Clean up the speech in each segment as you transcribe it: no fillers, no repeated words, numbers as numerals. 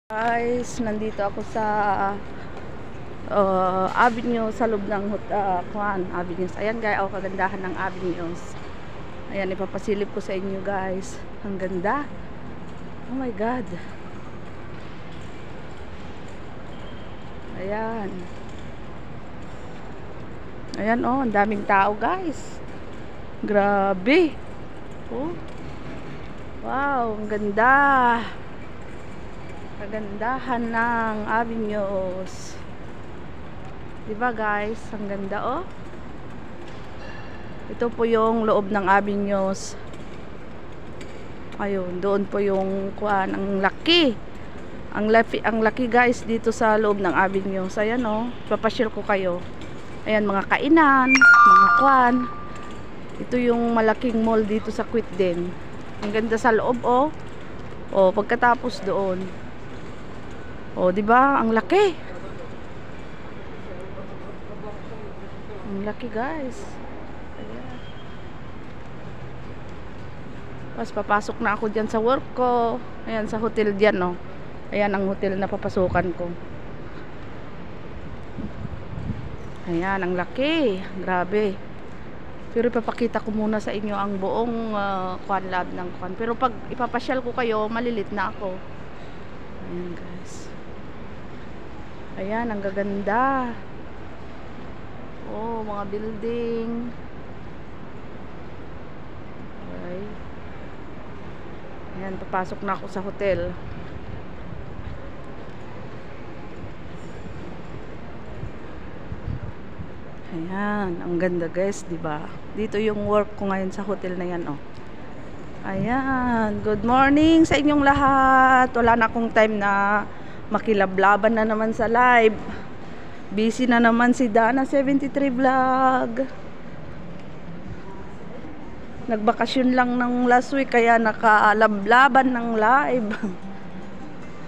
Guys, nandito ako sa Avenue sa loob ng Avenues. Ayan guys, kagandahan ng Avenues. Ayan, ipapasilip ko sa inyo guys. Ang ganda. Oh my God. Ayan. Ayan oh, ang daming tao guys. Grabe. Oh. Wow, ang ganda. Kagandahan ng Avenues. Diba guys? Ang ganda oh. Ito po yung loob ng Avenues. Ayun, doon po yung ang laki. Ang laki guys dito sa loob ng Avenues. Ayan oh, papasyal ko kayo. Ayan, mga kainan, mga Ito yung malaking mall dito sa Quitden. Ang ganda sa loob oh. Oh, pagkatapos doon. Oh, 'di ba? Ang laki. Ang laki, guys. Ayan. Tapos papasok na ako diyan sa work ko. Ayan, sa hotel diyan, no. Ayan ang hotel na papasukan ko. Ayan, ang laki. Grabe. Pero ipapakita ko muna sa inyo ang buong lab ng Pero pag ipapasyal ko kayo, malilit na ako. Ayan, guys. Ayan, ang gaganda. Oh, mga building. Okay. Ayan, papasok na ako sa hotel. Ayan, ang ganda guys, 'di ba? Dito yung work ko ngayon sa hotel na 'yan, oh. Ayan, good morning sa inyong lahat. Wala na akong time na makilablaban na naman sa live. Busy na naman si Dana 73 vlog. Nagbakasyon lang ng last week kaya nakalablaban ng live.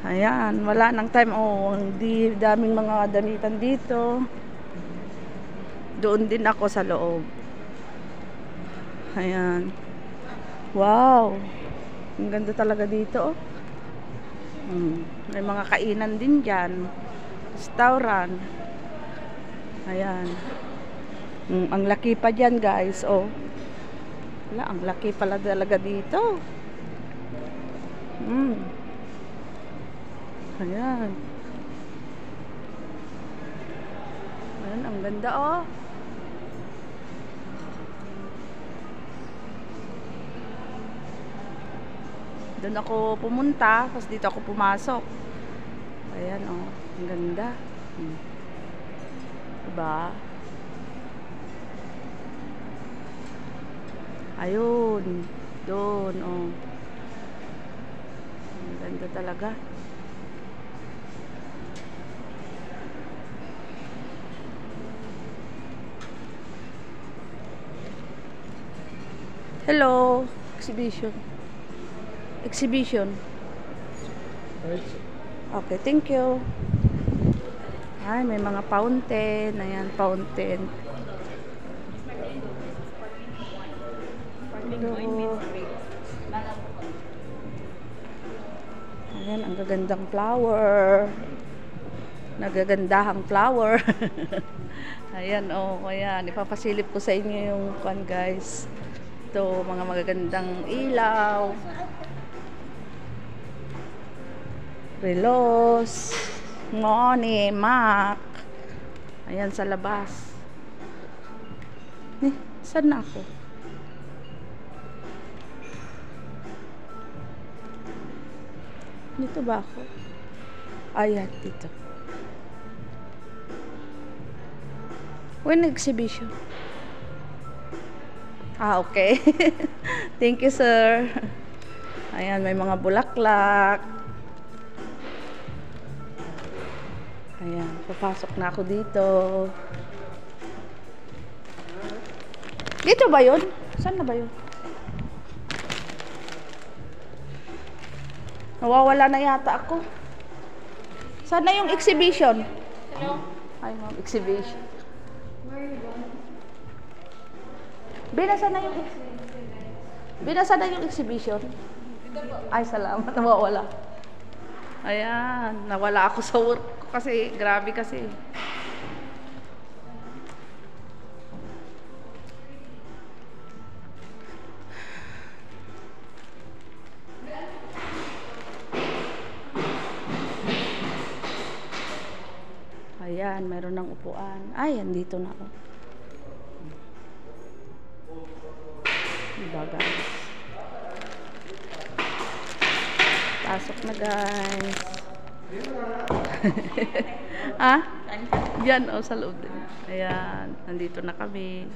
Ayan, wala nang time. Oh, hindi daming mga damitan dito. Doon din ako sa loob. Ayan. Wow. Ang ganda talaga dito, oh. May mga kainan din dyan. Restaurant. Ayan. Ang laki pa dyan guys. Oh. Wala, ang laki pala talaga dito. Ayan. Ayan, ang ganda oh. Doon ako pumunta, tapos dito ako pumasok. Ayan oh, ang ganda. Diba? Ayun, doon oh. Ang ganda talaga. Hello, exhibition. Okay, thank you. Ay, may mga fountain. Ayan, fountain. Hello. Ayan, ang gagandang flower. Nagagandahang flower. Ayan, oh, ayan. Ipapasilip ko sa inyo yung guys. Ito, mga magagandang ilaw. Relos, Ngoni, Mac. Ayan sa labas. Saan na ako? Dito ba ako? Ayan, dito. When exhibition? Ah, okay. Thank you, sir. Ayan, may mga bulaklak. Ayan, papasok na ako dito. Dito ba yun? Saan na ba yun? Nawawala na yata ako. Saan na yung exhibition? Hello? Ay, ma'am, exhibition. Where are you going? Binasa na yung exhibition. Ay, salamat. Nawawala. Ayan, nawala ako sa work ko kasi grabe kasi. Ayan, mayroon ng upuan. Ay, andito na ako. Diba guys? Pasok na guys. Ha? Diyan, oh, sa loob din. Ayan, nandito na kami.